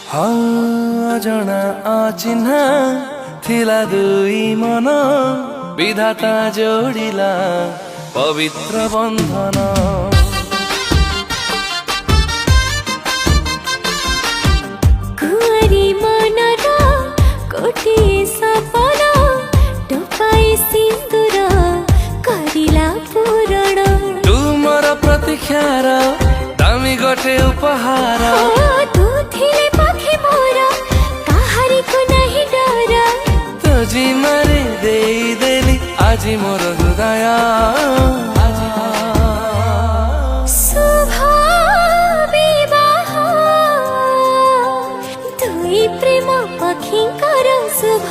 हाँ जना आचिन्हा थिला दुई मन विधाता जोडिला पवित्र बन्धन। कुंवारी मनर गोटिए सपन टोपाई सिन्दूर करिला पूरण। तुमर प्रतीक्षार दामी गोटे उपहार तू थिले पाखे मोर काहारीको नाही डर। तो जिम्मारे देली आज मोर हृदय। शुभ विवाह दुई प्रेम पक्षीଙ୍କର शुभ